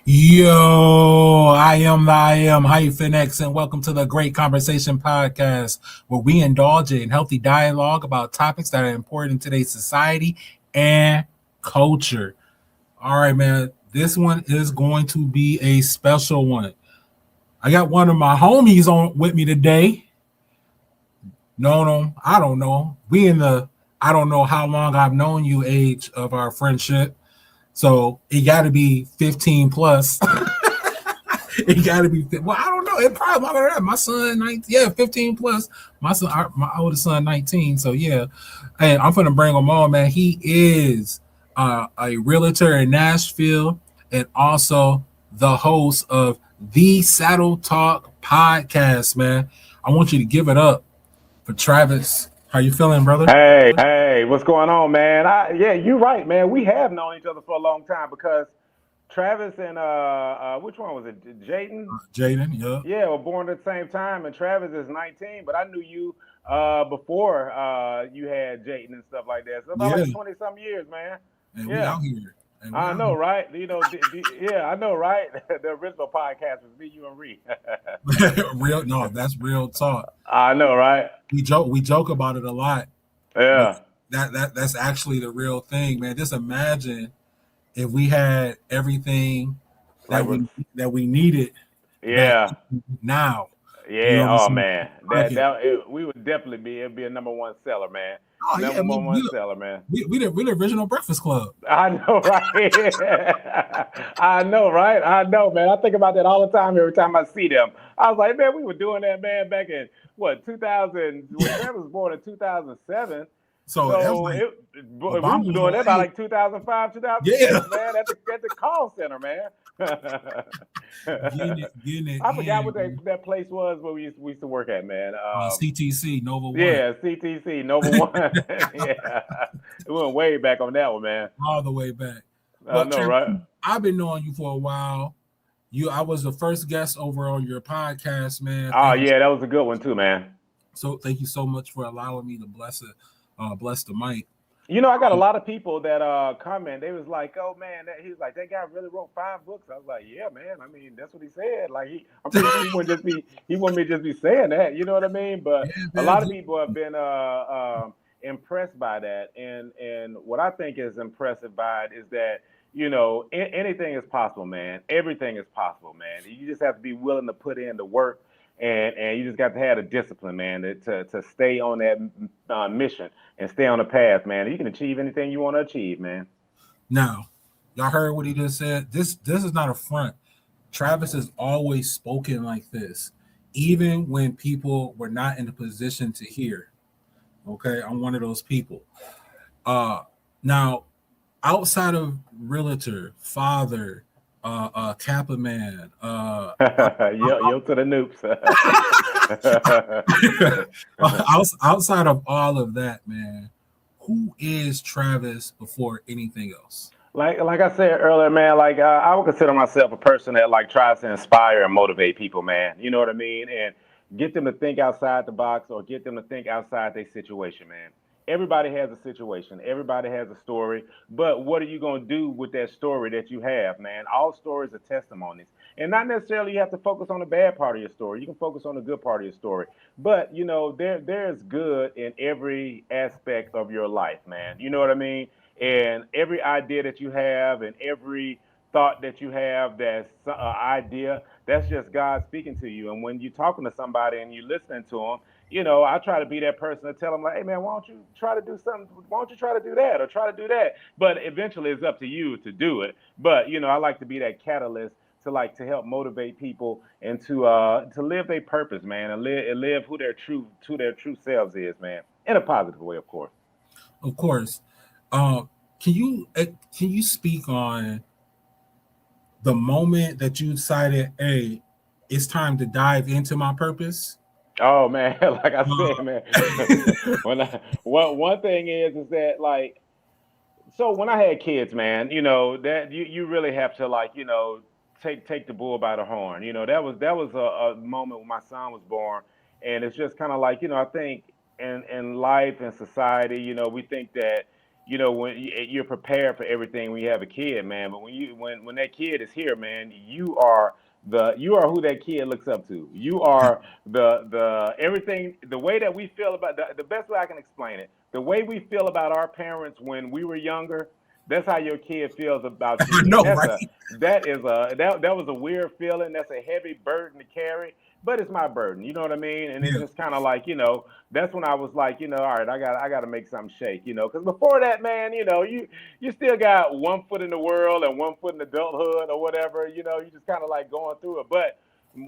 Yo, I am HyphenX, and welcome to the Great Conversation Podcast, where we indulge in healthy dialogue about topics that are important in today's society and culture. All right, man, this one is going to be a special one. I got one of my homies on with me today. Known him, I don't know. We in the I don't know how long I've known you age of our friendship. So it got to be 15 plus. It got to be. Well, I don't know. It probably longer than that. My son, 19, yeah, 15 plus. My son, my oldest son, 19. So yeah, hey, I'm gonna bring him on, man. He is a realtor in Nashville and also the host of the SaddleTalk podcast, man. I want you to give it up for Travis. How you feeling, brother? Hey, what's going on, man? Yeah, you're right, man. We have known each other for a long time because Travis and which one was it? Jaden? Jaden, yeah. Yeah, were born at the same time, and Travis is 19. But I knew you before you had Jaden and stuff like that. So about Yeah, like 20 some years, man. and we Yeah, out here. And we I out know, here. right? Yeah, I know, right? The original podcast was me, you, and Ree. Real no, that's real talk. I know, right? We joke about it a lot, but Yeah, that's actually the real thing, man. Just imagine if we had everything like that we're we needed back yeah. now. You know Yeah, what I'm oh saying? man, Podcast. we would definitely be it'd be a number one seller, man. Oh yeah, Number one seller, man. we the original Breakfast Club. I know, right? I know, right? I know, man. I think about that all the time. Every time I see them, I was like, man, we were doing that, man, back in what 2000. Well, Travis was born in 2007, So that was so like we Obama was was doing that about 08. like 2005, Yeah, 2006, man. At the call center, man. getting it I forgot what in. that place was where we used to work at, man. CTC Nova One, Yeah, CTC, Nova One. Yeah. It went way back on that one, man. all the way back. I Well, know, Travis, right? I've been knowing you for a while. I was the first guest over on your podcast, man. Oh, yeah, that was a good one, too, man. Thank you so much for allowing me to bless the mic. I got a lot of people that comment. They was like, "Oh man," he was like, "That guy really wrote 5 books." I was like, "Yeah, man. I mean, that's what he said. Like, I'm pretty sure he wouldn't me just be saying that. You know what I mean?" But Yeah, a man. lot of people have been impressed by that, and what I think is impressive by it is that anything is possible, man. Everything is possible, man. You just have to be willing to put in the work, and you just got to have the discipline, man, to stay on that mission and stay on the path, man. You can achieve anything you want to achieve, man. Now, y'all heard what he just said. This is not a front. Travis has always spoken like this, even when people were not in a position to hear. Okay, I'm one of those people. Now, outside of realtor, father, Kappa man, Yo to the noops. outside of all of that, man, who is Travis before anything else? Like I said earlier, man. Like I would consider myself a person that like tries to inspire and motivate people, man. You know what I mean? And get them to think outside the box or get them to think outside their situation, man. Everybody has a situation. Everybody has a story. But what are you going to do with that story that you have, man? All stories are testimonies. And not necessarily you have to focus on the bad part of your story. You can focus on the good part of your story. But, there's good in every aspect of your life, man. You know what I mean? And every idea that you have and every thought that you have that's an idea, that's just God speaking to you. And when you're talking to somebody and you're listening to them, I try to be that person to tell them like, hey man, why don't you try to do something? Why don't you try to do that or try to do that? But eventually it's up to you to do it. But I like to be that catalyst to help motivate people and to live their purpose, man, and live who their true selves is, man, in a positive way, of course. Of course. Uh, can you speak on the moment that you decided, hey, it's time to dive into my purpose? Oh man, like I said, Uh, man. One thing is that like so when I had kids, man, that you really have to like take the bull by the horn. That was a moment when my son was born, and it's just kind of like I think in life and society, we think that when you're prepared for everything when you have a kid, man. But when that kid is here, man, you are who that kid looks up to. You are the everything. The way that we feel about the best way I can explain it, the way we feel about our parents when we were younger, that's how your kid feels about I you. And know, right? that was a weird feeling. That's a heavy burden to carry, but it's my burden. You know what I mean? And it's Yeah. just kind of like, that's when I was like, all right, I got to make something shake, because before that, man, you still got one foot in the world and one foot in adulthood or whatever. You just kind of like going through it. But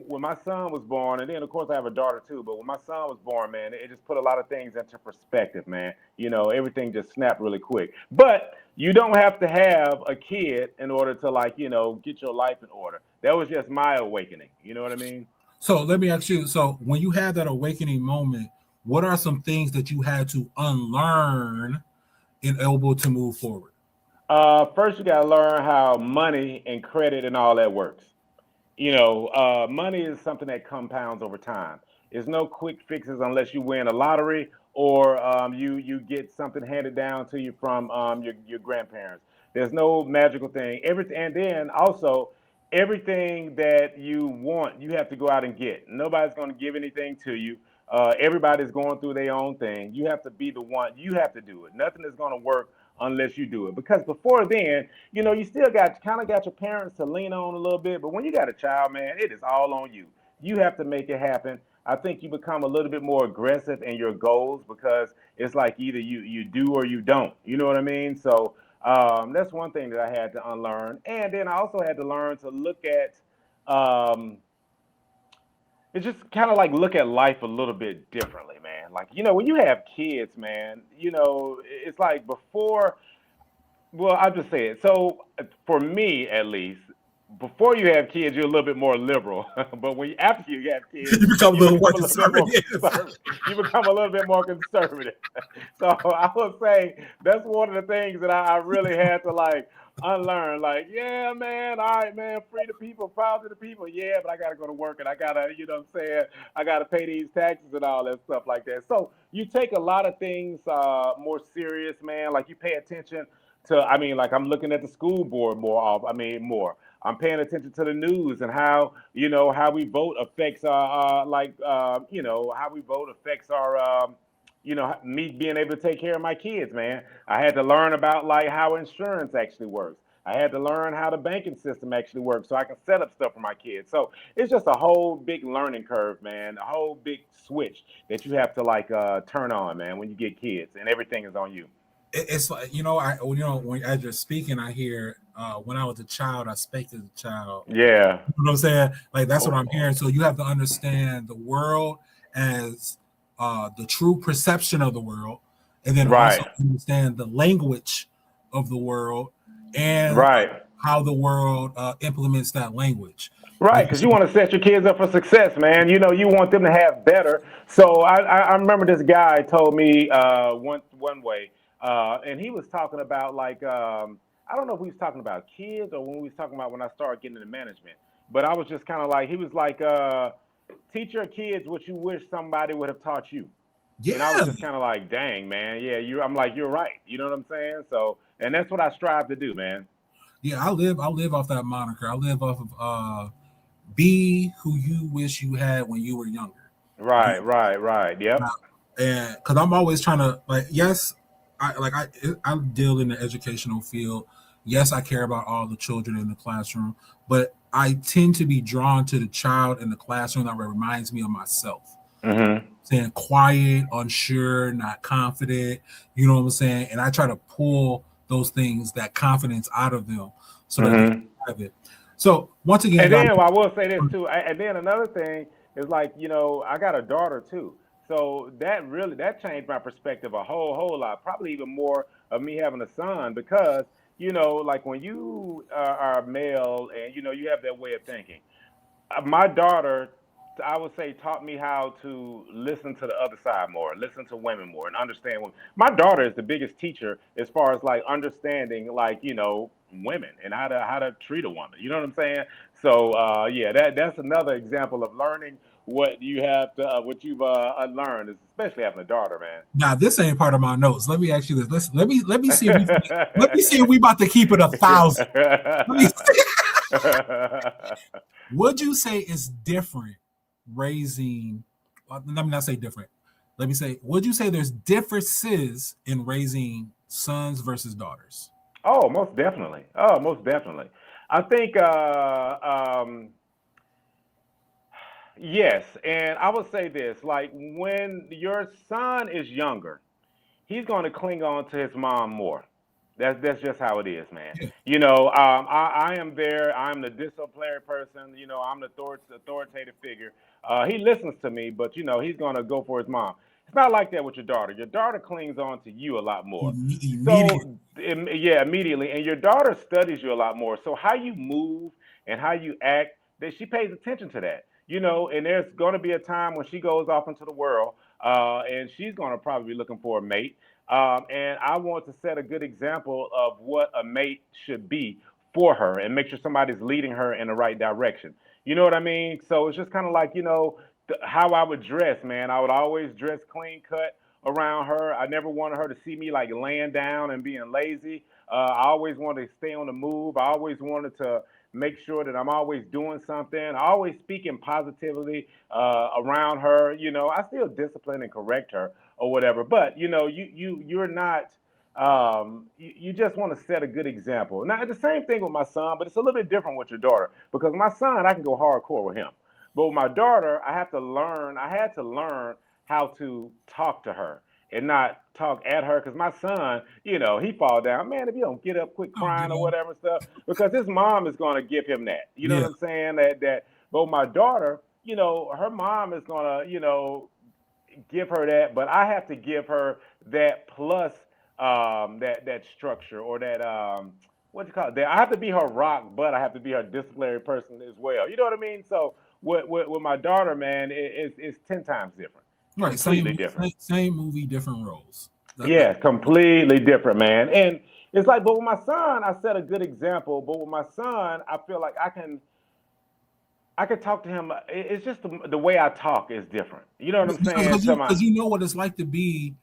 when my son was born, and then of course I have a daughter too, but when my son was born, man, it just put a lot of things into perspective, man. Everything just snapped really quick. But you don't have to have a kid in order to, like, get your life in order. That was just my awakening. You know what I mean? So let me ask you. So when you had that awakening moment, what are some things that you had to unlearn in able to move forward? First, you got to learn how money and credit and all that works. Money is something that compounds over time. There's no quick fixes unless you win a lottery or you get something handed down to you from your grandparents. There's no magical thing. Everything, and then also everything that you want, you have to go out and get. Nobody's going to give anything to you. Everybody's going through their own thing. You have to be the one. You have to do it. Nothing is going to work unless you do it. Because before then, you still got your parents to lean on a little bit, but when you got a child, man, it is all on you. You have to make it happen. I think you become a little bit more aggressive in your goals because it's like either you do or you don't. You know what I mean? So that's one thing that I had to unlearn, and then I also had to learn to look at. It's just kind of like look at life a little bit differently, man. Like, when you have kids, man, it's like before. Well, I'll just say it. So, for me, at least, before you have kids, you're a little bit more liberal. But after you have kids, You become a you little more become a little bit more conservative. conservative. You become a little bit more conservative. So I would say that's one of the things that I really had to, like, unlearn. Like, yeah, man, all right, man, free the people, proud to the people. Yeah, but I gotta go to work and I gotta, what I'm saying, I gotta pay these taxes and all that stuff like that. So you take a lot of things more serious, man. Like, you pay attention to, I mean, like, I'm looking at the school board more off. I mean, more. I'm paying attention to the news and how we vote affects our how we vote affects our me being able to take care of my kids, man. I had to learn about, like, how insurance actually works. I had to learn how the banking system actually works so I can set up stuff for my kids. So it's just a whole big learning curve, man. A whole big switch that you have to, like, turn on, man, when you get kids and everything is on you. It's like, when as you're speaking, I hear when I was a child, I spake as a child. Yeah. You know what I'm saying? Like, that's what I'm Oh, hearing. So you have to understand the world as the true perception of the world, and then also right. understand the language of the world and Right. how the world implements that language. Right, Like you because you said, want to set your kids up for success, man. You want them to have better. So I remember this guy told me one way, and he was talking about, like, I don't know if he was talking about kids or when we was talking about when I started getting into management. But I was just kind of like, he was like, teach your kids what you wish somebody would have taught you. And I was yeah, just kind of like, dang, man, yeah, I'm like, you're right. You know what I'm saying? So, and that's what I strive to do, man. yeah. I live off that moniker. I live off of be who you wish you had when you were younger. Right, right, right. Yep. And because I'm always trying to, like, yes, I deal in the educational field. Yes, I care about all the children in the classroom, but I tend to be drawn to the child in the classroom that reminds me of myself. Mm-hmm. Saying quiet, unsure, not confident, you know what I'm saying? And I try to pull those things, that confidence out of them so that they can Mm-hmm. have it. So once again, And guys, then I will say this too. And then another thing is, like, I got a daughter too. So that changed my perspective a whole lot. Probably even more of me having a son because like when you are male and you have that way of thinking. My daughter, I would say, taught me how to listen to the other side more, listen to women more, and understand women. My daughter is the biggest teacher as far as, like, understanding, like, women and how to treat a woman. You know what I'm saying? So yeah, that's another example of learning what you have to, what you've learned, especially having a daughter, man. Now this ain't part of my notes. Let me ask you this. Let me see if let me see if we about to keep it 1,000. Would you say it's different raising? Let me not say different. Let me say, would you say there's differences in raising sons versus daughters? Oh, most definitely. Oh, most definitely. I think yes, and I would say this: like when your son is younger, he's going to cling on to his mom more. That's just how it is, man. Yeah. I am there. I'm the disciplinary person. I'm the authoritative figure. He listens to me, but he's going to go for his mom. It's not like that with your daughter. Your daughter clings on to you a lot more. Immediate. So yeah, immediately, and your daughter studies you a lot more. So how you move and how you act, that she pays attention to that. And there's going to be a time when she goes off into the world, and she's going to probably be looking for a mate. And I want to set a good example of what a mate should be for her and make sure somebody's leading her in the right direction. You know what I mean? So it's just kind of like, how I would dress, man. I would always dress clean cut around her. I never wanted her to see me like laying down and being lazy. I always wanted to stay on the move. I always wanted to make sure that I'm always doing something. I always speaking positively around her. I still discipline and correct her or whatever, but you're not. You just want to set a good example. Now, the same thing with my son, but it's a little bit different with your daughter because my son, I can go hardcore with him. But with my daughter, I have to learn. I had to learn how to talk to her and not talk at her because my son, he fall down. Man, if you don't get up, quit Oh, crying or yeah. whatever stuff, because his mom is going to give him that. You know what Yeah. I'm saying? That. But my daughter, her mom is going to, give her that, but I have to give her that plus that structure or that what do you call it? I have to be her rock, but I have to be her disciplinary person as well. You know what I mean? So with my daughter, man, it's 10 times different, Right. completely different. Same movie, different roles. Yeah, completely different, man. And it's like, but with my son, I set a good example. But with my son, I feel like I can talk to him. It's just the way I talk is different. You know what I'm saying? Because you know what it's like to be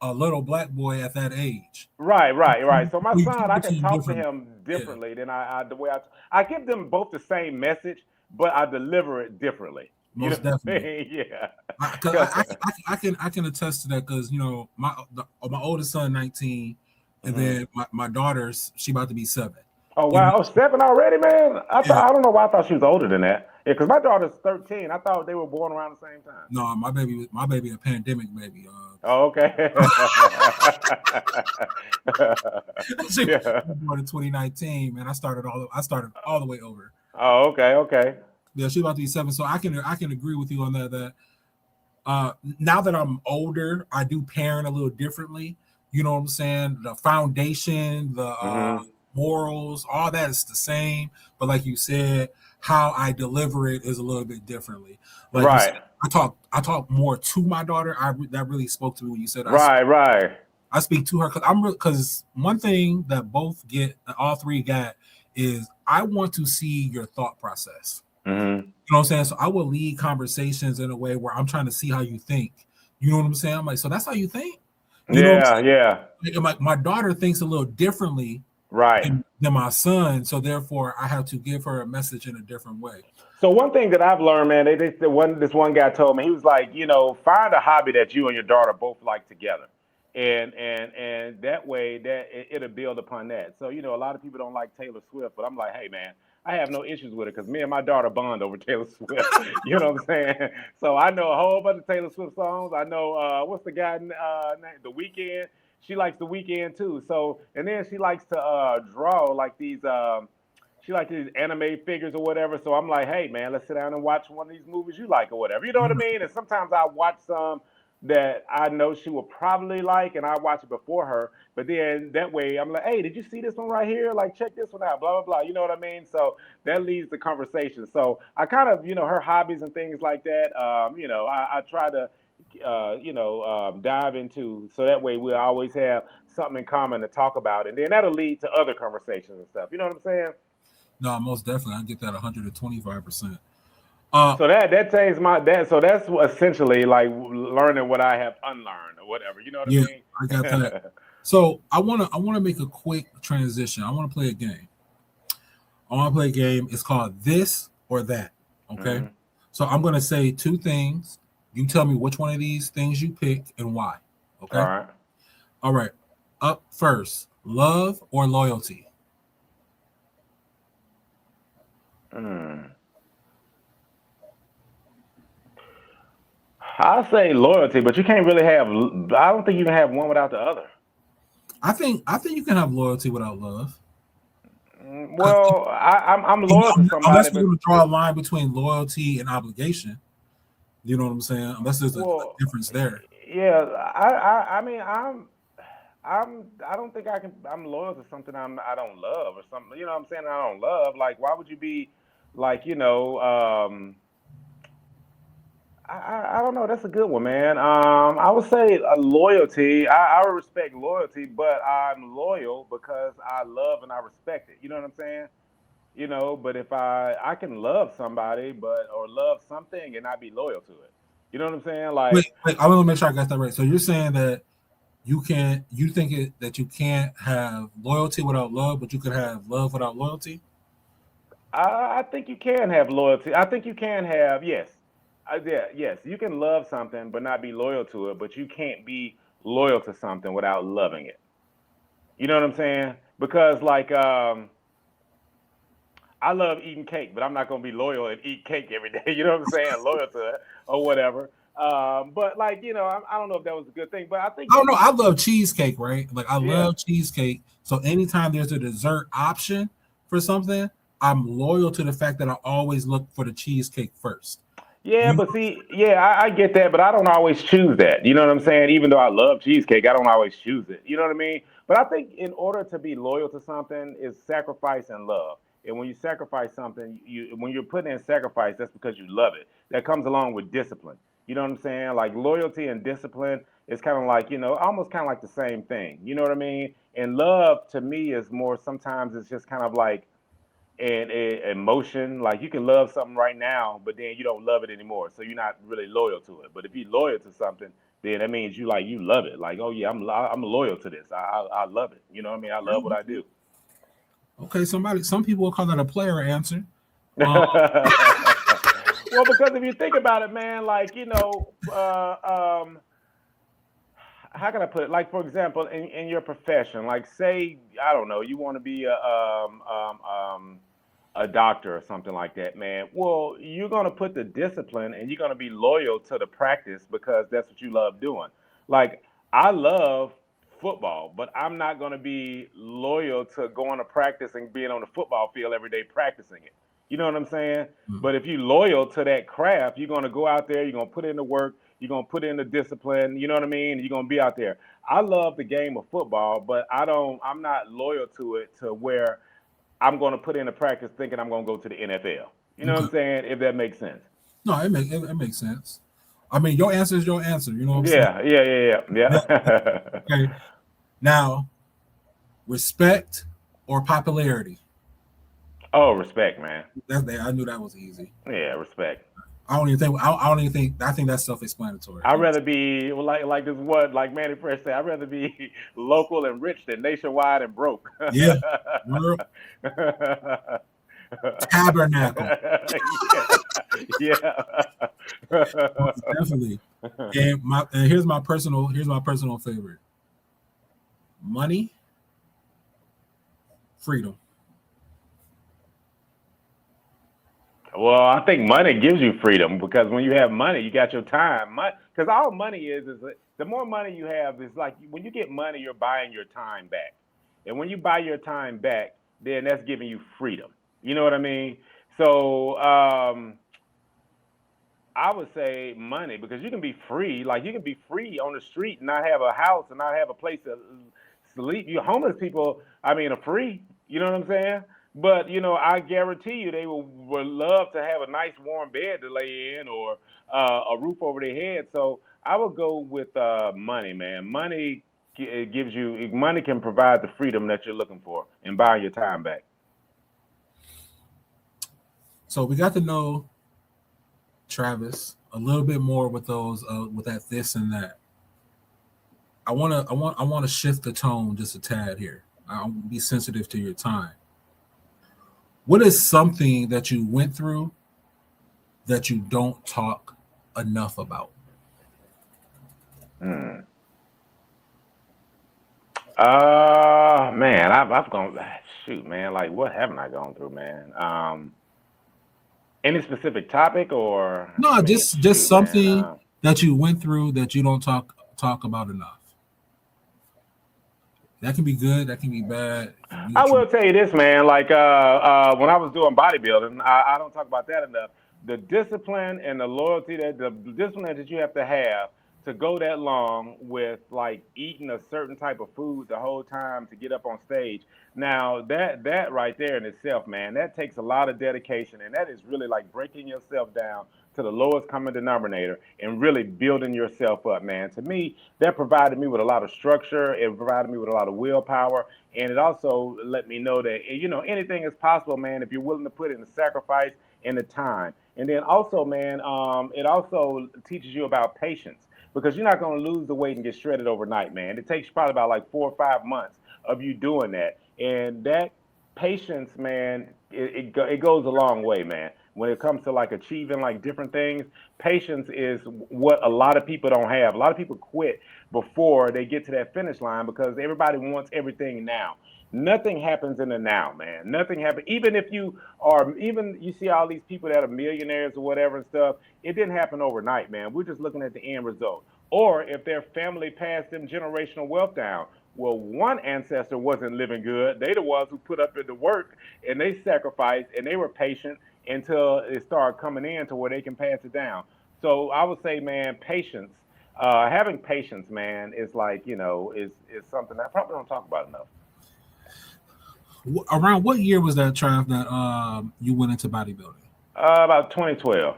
a little black boy at that age. Right. So my You son, I talk to can him talk to differently. him Yeah. differently than I the way I give them both the same message, but I deliver it differently. You know Most what I definitely. mean? Yeah. Because I can attest to that because my oldest son 19, and Hmm. then my daughter's she about to be 7. Oh You know, wow, oh, 7 already, man. yeah. I don't know why I thought she was older than that. Yeah, because my daughter's 13. I thought they were born around the same time. No, my baby a pandemic baby. Oh, okay. She Yeah. was born in 2019. Man, I started all the way over. Oh, okay. Yeah, she's about to be 7, so I can agree with you on that. Now that I'm older, I do parent a little differently. You know what I'm saying? The foundation, the Hmm. morals, all that is the same. But like you said, how I deliver it is a little bit differently. Like you said, Right. I talk more to my daughter. That really spoke to me when you said Right. I speak to her because one thing that all three got is I want to see your thought process. Hmm. You know what I'm saying? So I will lead conversations in a way where I'm trying to see how you think. You know what I'm saying? I'm like, so that's how you think? You know what I'm Yeah. saying? Like, my daughter thinks a little differently Right. than my son, so therefore I have to give her a message in a different way. So one thing that I've learned, man, this one guy told me, he was like, find a hobby that you and your daughter both like together, and that way it'll build upon that. So a lot of people don't like Taylor Swift, but I'm like, hey, man, I have no issues with it because me and my daughter bond over Taylor Swift. You know what I'm saying? So I know a whole bunch of Taylor Swift songs. I know what's the guy name? The Weeknd. She likes The Weeknd too. So and then she likes to draw like these. She likes these anime figures or whatever. So I'm like, hey man, let's sit down and watch one of these movies you like or whatever. You know what I mean? And sometimes I watch some that I know she will probably like, and I watch it before her. But then that way, I'm like, hey, did you see this one right here? Like, check this one out. Blah blah blah. You know what I mean? So that leads to conversation. So I kind of, her hobbies and things like that. I try to, dive into so that way we'll always have something in common to talk about, and then that'll lead to other conversations and stuff. You know what I'm saying? No, most definitely, I get that 125%. So that changed my that. So that's essentially like learning what I have unlearned or whatever. You know what I Yeah, mean? I got that. So I wanna make a quick transition. I want to play a game. I want to play a game. It's called This or That. Okay. Mm-hmm. So I'm gonna say two things. You tell me which one of these things you pick and why. All Okay. right. All right. Up first, love or loyalty? Mm. I'll say loyalty, but you can't really have. I don't think you can have one without the other. I think you can have loyalty without love. Because Well, I'm loyal to somebody, unless we're but going to draw a line between loyalty and obligation, you know what I'm saying? Unless there's a well, difference there. yeah. I mean, I don't think I can. I'm loyal to something I don't love or something. You know what I'm saying? I don't love. Like, why would you be like, I don't know. That's a good one, man. I would say loyalty. I respect loyalty, but I'm loyal because I love and I respect it. You know what I'm saying? But if I can love somebody, but or love something and not be loyal to it. You know what I'm saying? Wait, Like, wait, I want to make sure I got that right. So you're saying that you think that you can't have loyalty without love, but you could have love without loyalty? I think you can have loyalty. I think you can have yes, yeah, yes. You can love something but not be loyal to it, but you can't be loyal to something without loving it. You know what I'm saying? Because like I love eating cake, but I'm not gonna be loyal and eat cake every day. You know what I'm saying? Loyal to it or whatever. But like I don't know if that was a good thing, but I think I don't know. I love cheesecake, right? Like I yeah, love cheesecake. So anytime there's a dessert option for something, I'm loyal to the fact that I always look for the cheesecake first. yeah. You But see, yeah, I get that, but I don't always choose that. You know what I'm saying? Even though I love cheesecake, I don't always choose it. You know what I mean? But I think in order to be loyal to something is sacrifice and love. And when you sacrifice something, you when you're putting in sacrifice, that's because you love it. That comes along with discipline. You know what I'm saying? Like loyalty and discipline is kind of like, almost kind of like the same thing. You know what I mean? And love to me is more sometimes it's just kind of like and emotion. Like you can love something right now, but then you don't love it anymore, so you're not really loyal to it. But if you're loyal to something, then that means you love it. Like, oh yeah, I'm loyal to this. I love it. You know what I mean? I love what I do. okay? Some people will call that a player answer. Um, Well, because if you think about it, man, like how can I put it? Like for example, in your profession, like say I don't know, you want to be a doctor or something like that, man. Well, you're gonna put the discipline and you're gonna be loyal to the practice because that's what you love doing. Like I love football, but I'm not gonna be loyal to going to practice and being on the football field every day practicing it. You know what I'm saying? But if you're loyal to that craft, you're gonna go out there, you're gonna put in the work, you're gonna put in the discipline, you know what I mean? You're gonna be out there. I love the game of football, but I'm not loyal to it to where I'm going to put in a practice thinking I'm going to go to the NFL. You know what okay. I'm saying? If that makes sense. No, it makes sense. I mean, your answer is your answer. You know what I'm saying? Yeah, yeah, yeah, Yeah. yeah, yeah. Okay. Now, respect or popularity? Oh, respect, man. I knew that was easy. Yeah, respect. I don't even think. I think that's self-explanatory. I'd rather be like this what like Manny Fresh said. I'd rather be local and rich than nationwide and broke. Yeah. World tabernacle. Yeah, Most yeah. definitely. And here's my personal favorite. Money, freedom. Well, I think money gives you freedom because when you have money, you got your time. Because all money is the more money you have is like when you get money, you're buying your time back, and when you buy your time back, then that's giving you freedom. You know what I mean? So I would say money because you can be free. Like you can be free on the street and not have a house and not have a place to sleep. You homeless people, I mean, are free. You know what I'm saying? But I guarantee you, they would love to have a nice warm bed to lay in or a roof over their head. So I would go with money, man. Money can provide the freedom that you're looking for and buying your time back. So we got to know Travis, a little bit more with those with that this and that. I want to shift the tone just a tad here. I'll be sensitive to your time. What is something that you went through that you don't talk enough about? Man, I've gone. Shoot, man. Like, what haven't I gone through, man? Any specific topic, or No, I mean, just shoot, man. something that you went through that you don't talk about enough. That can be good. That can be bad. I will tell you this, man. Like, when I was doing bodybuilding, I don't talk about that enough. The discipline and the loyalty the discipline that you have to go that long with like eating a certain type of food the whole time to get up on stage. Now that right there in itself, man, that takes a lot of dedication, and that is really like breaking yourself down to the lowest common denominator and really building yourself up, man. To me, that provided me with a lot of structure. It provided me with a lot of willpower, and it also let me know that anything is possible, man, if you're willing to put in the sacrifice and the time. And then also, man, it also teaches you about patience, because you're not going to lose the weight and get shredded overnight, man. It takes probably about like 4 or 5 months of you doing that, and that patience, man, it goes a long way, man. When it comes to like achieving like different things, patience is what a lot of people don't have. A lot of people quit before they get to that finish line because everybody wants everything now. Nothing happens in the now, man. Nothing happens. Even you see all these people that are millionaires or whatever and stuff, it didn't happen overnight, man. We're just looking at the end result. Or if their family passed them generational wealth down. Well, one ancestor wasn't living good. They the ones who put up in the work, and they sacrificed, and they were patient until it started coming in to where they can pass it down. So I would say, man, patience. Having patience, man, is like, is something I probably don't talk about enough. Around what year was that, Trav, that you went into bodybuilding? About 2012.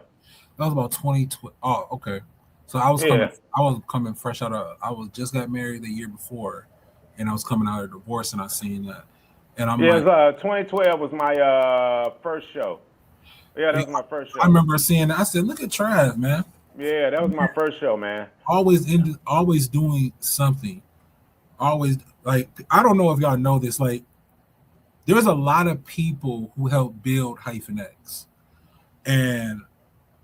That was about 2012. Oh, okay. So I was Yeah. coming fresh out of. I was just got married the year before, and I was coming out of divorce, and I seen that, and I'm Yeah, like, 2012 was my first show. Yeah, that was my first I show. remember seeing that. I said, "Look at Trav, man. Yeah, that was my first show, man. Always doing something. Always like I don't know if y'all know this. Like, there's a lot of people who helped build HyphenX, and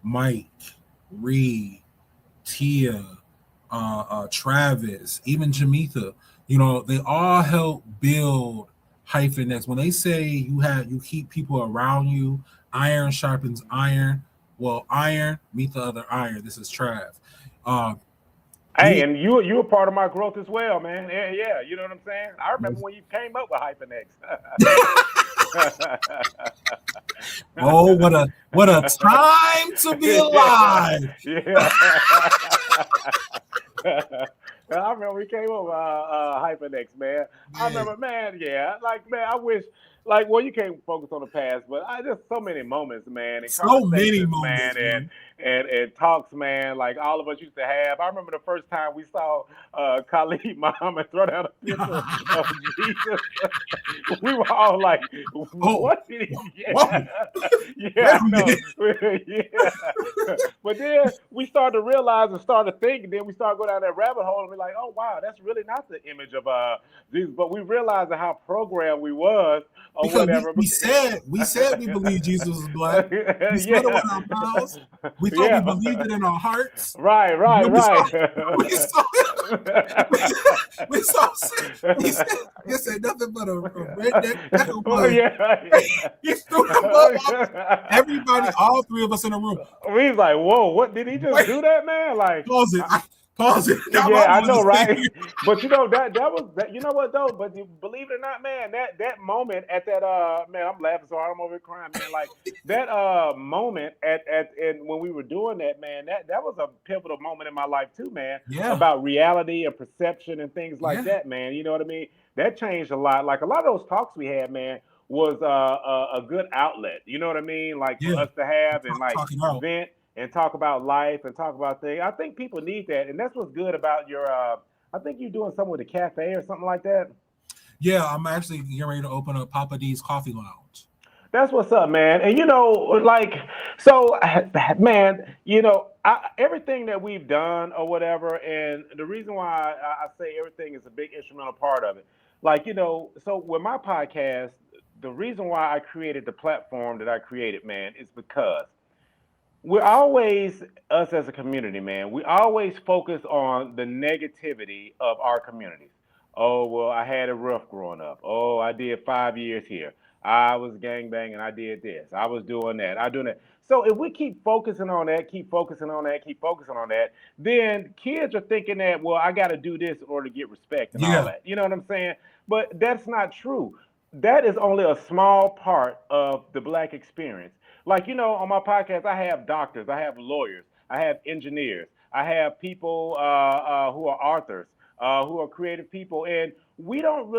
Mike, Reed, Tia, Travis, even Jamitha. They all help build HyphenX. When they say you keep people around you, iron sharpens iron. Well, iron meet the other iron. This is Trav. Uh, Hey, you and you were part of my growth as well, man. Yeah, yeah, you know what I'm saying? I remember when you came up with HyphenX. Oh, what a time to be alive! Yeah. I remember we came up with HyphenX, man. I remember, man. Yeah, like, man, I wish, like, well, you can't focus on the past, but I just so many moments, man, and So many conversations, moments, man, man. and talks, man. Like all of us used to have. I remember the first time we saw Khalid Muhammad throw down a picture of Jesus. We were all like, Oh, "What did he?" Yeah, whoa! Wait yeah, a I know. minute. Yeah, but then we started to realize and started to think, and then we started going down that rabbit hole, and we're like, "Oh wow, that's really not the image of Jesus." But we realized how programmed we was or Because whatever. we said we believe Jesus was black. We said it with Yeah, our mouths. We thought we yeah, believed it in our hearts. right, Then right. we saw we saw he said nothing but a redneck tackle Oh bug. yeah, yeah. He threw him up. Everybody, all three of us in the room. We was like, whoa, what did he just Wait, do that, man? Like, pause it. Pause it. Now yeah, I I want know, to say right? But that was that. You know what though? But believe it or not, man, that moment at that man, I'm laughing so hard I'm over here crying, man. Like that moment at and when we were doing that, man, that was a pivotal moment in my life too, man. yeah, About reality and perception and things like yeah, that, man. You know what I mean? That changed a lot. Like a lot of those talks we had, man, was a good outlet. You know what I mean? Like for yeah. us to have and like Talk it out. vent and talk about life and talk about things. I think people need that, and that's what's good about your. I think you're doing something with a cafe or something like that. Yeah, I'm actually getting ready to open up Papa D's Coffee Lounge. That's what's up, man. And like, so, man, everything that we've done or whatever, and the reason why I say everything is a big instrumental part of it, like, so with my podcast, the reason why I created the platform that I created, man, is because we're always, us as a community, man, we always focus on the negativity of our communities. Oh, well, I had it rough growing up. Oh, I did 5 years here. I was gangbanging. I did this. I was doing that. I doing that. So if we keep focusing on that, keep focusing on that, keep focusing on that, then kids are thinking that, well, I got to do this in order to get respect and all Yeah, that. You know what I'm saying? But that's not true. That is only a small part of the black experience. Like, on my podcast, I have doctors, I have lawyers, I have engineers, I have people who are authors, who are creative people. And we don't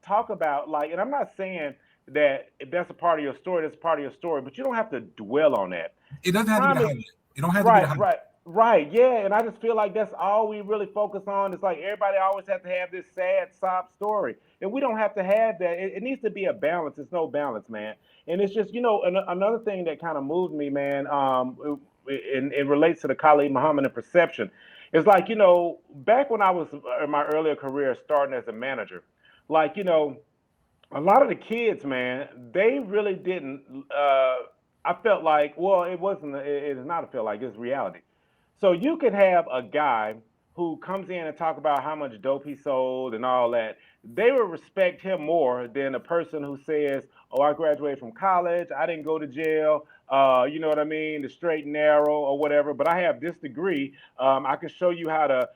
talk about, like, and I'm not saying that if that's a part of your story, that's a part of your story, but you don't have to dwell on that. it doesn't have to be the Prime highlight. It don't have to be the Right, highlight. right, right. Yeah, and I just feel like that's all we really focus on. It's like everybody always has to have this sad sob story, and we don't have to have that. It needs to be a balance. It's no balance, man. And it's just, another thing that kind of moved me, man. It relates to the Khalid Muhammad and perception. It's like, back when I was in my earlier career, starting as a manager, like, a lot of the kids, man, they really didn't. I felt like, well, it wasn't. It is not a feel like, it's reality. So you could have a guy who comes in and talk about how much dope he sold and all that. They would respect him more than a person who says, "Oh, I graduated from college. I didn't go to jail. You know what I mean? The straight and narrow or whatever. But I have this degree. I can show you how to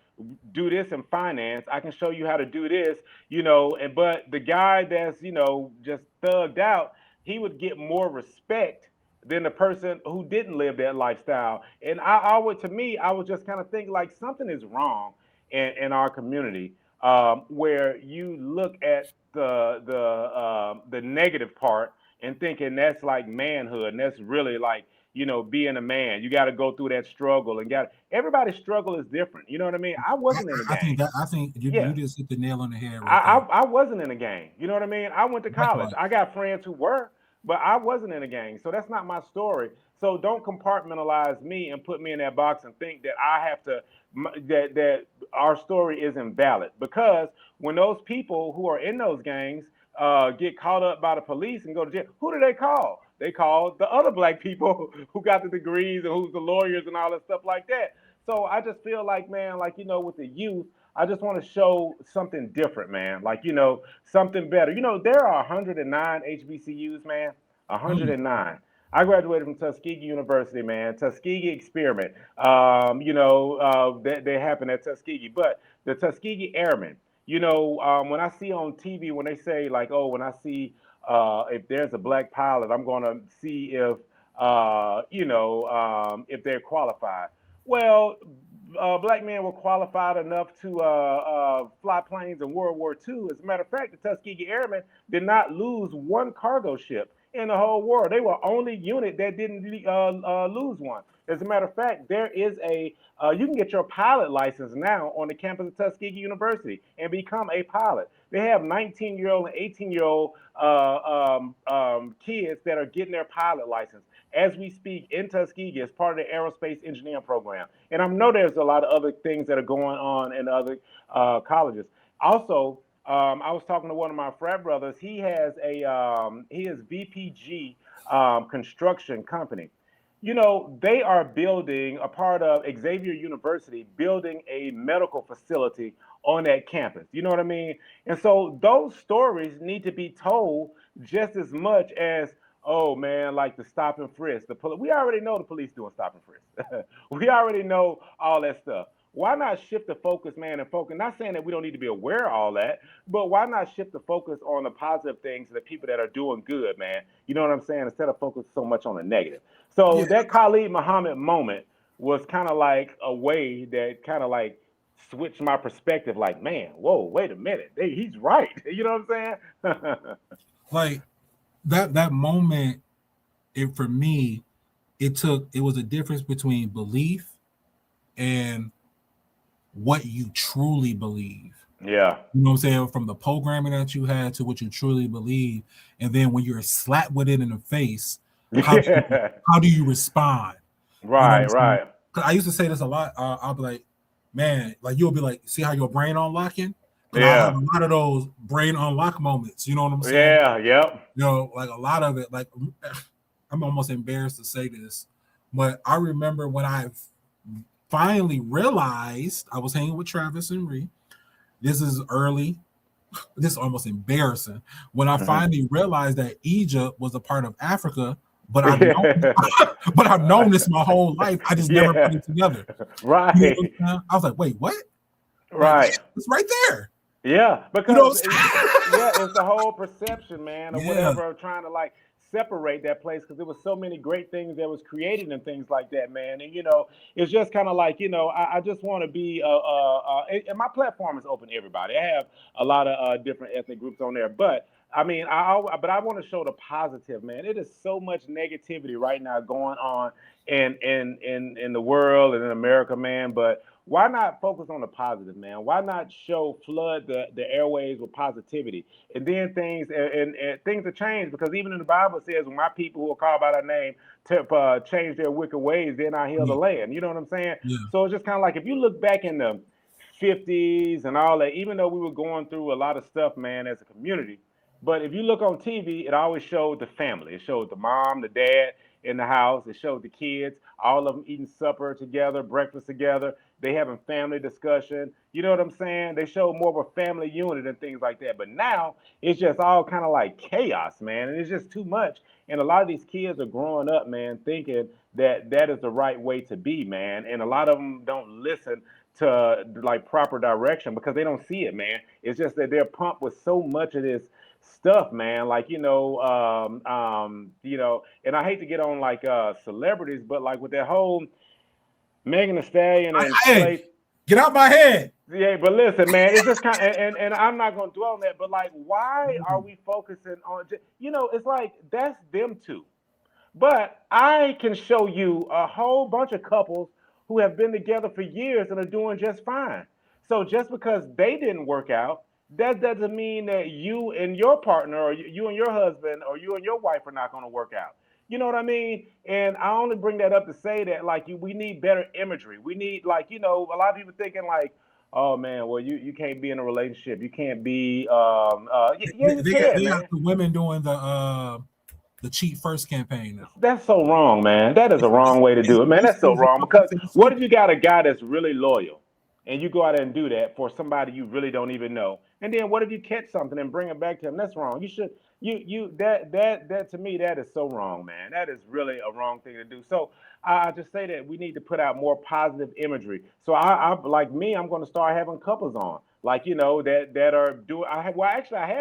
do this in finance. I can show you how to do this. And but the guy that's just thugged out, he would get more respect than the person who didn't live that lifestyle. And to me, I was just kind of thinking like something is wrong in our community, where you look at the negative part and thinking that's like manhood, and that's really like being a man. You got to go through that struggle, and got everybody's struggle is different. You know what I mean? I wasn't in a gang. I think you Yeah, just hit the nail on the head I, right I there. I wasn't in a gang. You know what I mean? I went to college. Likewise. I got friends who were, but I wasn't in a gang. So that's not my story. So don't compartmentalize me and put me in that box and think that I have to that our story is invalid. Because when those people who are in those gangs get caught up by the police and go to jail, who do they call? They call the other black people who got the degrees and who's the lawyers and all that stuff like that. So I just feel like, man, like with the youth, I just want to show something different, man. Like, something better. There are 109 HBCUs, man. Mm. 109. I graduated from Tuskegee University, man. Tuskegee experiment. They happen at Tuskegee, but the Tuskegee Airmen. When I see on TV when they say like, oh, when I see if there's a black pilot, I'm going to see if they're qualified. Well, black men were qualified enough to fly planes in World War II. As a matter of fact, the Tuskegee Airmen did not lose one cargo ship in the whole war. They were only unit that didn't lose one. As a matter of fact, there is you can get your pilot license now on the campus of Tuskegee University and become a pilot. They have 19-year-old and 18-year-old kids that are getting their pilot license as we speak in Tuskegee as part of the aerospace engineering program. And I know there's a lot of other things that are going on in other colleges. Also, I was talking to one of my frat brothers. He has he is VPG construction company. They are building a part of Xavier University, building a medical facility on that campus. You know what I mean? And so those stories need to be told just as much as, oh man, like the stop and frisk. We already know the police doing stop and frisk. We already know all that stuff. Why not shift the focus, man, and focus? Not saying that we don't need to be aware of all that, but why not shift the focus on the positive things and the people that are doing good, man? You know what I'm saying? Instead of focus so much on the negative. So Yeah, that Khalid Muhammad moment was kind of like a way that kind of like switched my perspective. Like, man, whoa, wait a minute, he's right. You know what I'm saying? like that moment, for me, it was a difference between belief and what you truly believe. Yeah. You know what I'm saying? From the programming that you had to what you truly believe, and then when you're slapped with it in the face, Yeah. how do you respond? You know what Right, I'm saying? right. 'Cause I used to say this a lot. I'll be like, man, like you'll be like, see how your brain unlocking? Because I have Yeah. a lot of those brain unlock moments. You know what I'm saying? Yeah, yep. You know, like a lot of it. Like I'm almost embarrassed to say this, but I remember when I finally realized I was hanging with Travis and Ree. This is early. This is almost embarrassing. When I Mhm. finally realized that Egypt was a part of Africa, but I've known, Yeah. but I've known this my whole life. I just never put Yeah. it together. You know what Right. I'm saying? I was like, wait, what? Like, Right. it's right there. Yeah, You know because what I'm yeah, it's the whole perception, man, or saying? Yeah. whatever, trying to like separate that place because there was so many great things that was created and things like that, man. And it's just kind of like I just want to be and my platform is open to everybody. I have a lot of different ethnic groups on there, but I mean, but I want to show the positive, man. It is so much negativity right now going on in the world and in America, man. But why not focus on the positive, man? Why not flood the airways with positivity, and then and things have changed because even in the Bible it says, "When my people who are called by thy name change their wicked ways, then I heal the Yeah. land." You know what I'm saying? Yeah. So it's just kind of like if you look back in the 50s and all that, even though we were going through a lot of stuff, man, as a community. But if you look on TV, it always showed the family. It showed the mom, the dad in the house. It showed the kids, all of them eating supper together, breakfast together. They having family discussion. You know what I'm saying? They showed more of a family unit and things like that. But now it's just all kind of like chaos, man, and it's just too much. And a lot of these kids are growing up, man, thinking that that is the right way to be, man. And a lot of them don't listen to like proper direction because they don't see it, man. It's just that they're pumped with so much of this stuff, man. Like and I hate to get on like celebrities, but like with that whole Megan Thee Stallion and Hey, Slate. get out my head. Yeah, but listen, man, it's just kind of, and I'm not gonna dwell on that, but like, why are we focusing on? It's like that's them two. But I can show you a whole bunch of couples who have been together for years and are doing just fine. So just because they didn't work out, that doesn't mean that you and your partner, or you and your husband, or you and your wife are not going to work out. You know what I mean? And I only bring that up to say that like we need better imagery. We need like a lot of people thinking like, oh man, well you can't be in a relationship. You can't be yeah, you can, They got man. the women doing the cheat first campaign now. That's so wrong, man. That is a wrong way to do it, man. That's so wrong because It's what stupid. if you got a guy that's really loyal and you go out and do that for somebody you really don't even know? And then what if you catch something and bring it back to him? That's wrong. You should that to me that is so wrong, man. That is really a wrong thing to do. So I just say that we need to put out more positive imagery. So I like me, I'm going to start having couples on, like that are doing. I had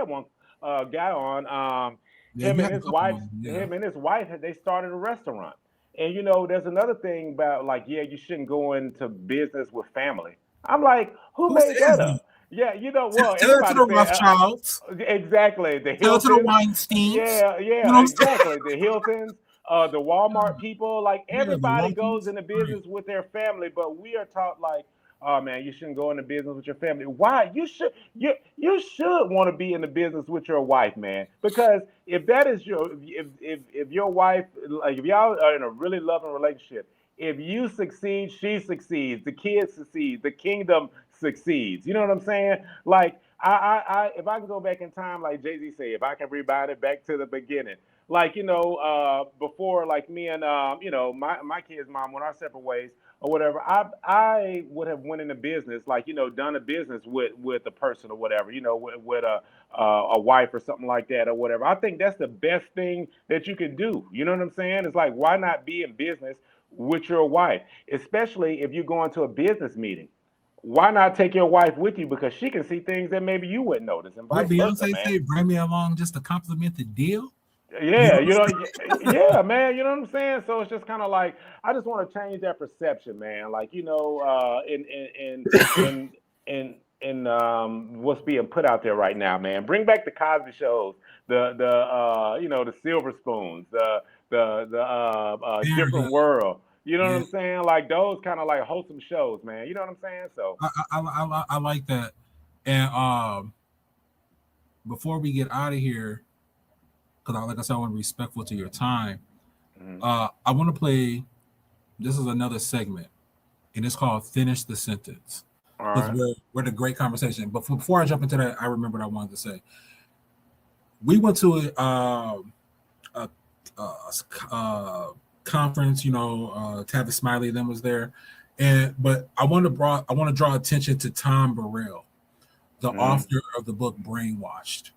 one guy on. Yeah, you had a couple of them. Yeah. Him and his wife they started a restaurant. And there's another thing about like, yeah, you shouldn't go into business with family. I'm like, who Who made says that that? up? Yeah, well, Tell it to everybody the said Rothschilds. exactly the Tell it to the Hiltons. Weinsteins. Yeah, You yeah, know what I'm saying? exactly the Hiltons, the Walmart people. Like Yeah, the everybody goes Waltons. into Right. business with their family, but we are taught like, oh man, you shouldn't go into business with your family. Why? You should want to be in the business with your wife, man. Because if that is if your wife, like if y'all are in a really loving relationship, if you succeed, she succeeds, the kids succeed, the kingdom succeeds. You know what I'm saying? Like if I can go back in time, like Jay Z said, if I can rewind it back to the beginning, like before, like me and my kid's mom went our separate ways or whatever, I would have went into business, like done a business with a person or whatever, with a wife or something like that or whatever. I think that's the best thing that you can do. You know what I'm saying? It's like, why not be in business with your wife, especially if you go into a business meeting? Why not take your wife with you because she can see things that maybe you wouldn't notice, and What vice versa, Beyonce man. say? Bring me along just to compliment the deal. You know Yeah, what I'm yeah, man. You know what I'm saying? So it's just kind of like I just want to change that perception, man. Like in what's being put out there right now, man. Bring back the Cosby shows, the Silver Spoons, the saying? Very good. Different World. You know what Yeah, I'm saying? Like those kind of like wholesome shows, man. You know what I'm saying? So I like that. And before we get out of here, because like I said, I want to be respectful to your time. Mm-hmm. I want to play. This is another segment, and it's called "Finish the Sentence" All because right. we're the great conversation. But before I jump into that, I remember what I wanted to say. We went to a, a conference. Tavis Smiley then was there, but I want to draw attention to Tom Burrell, the Mm-hmm. author of the book Brainwashed.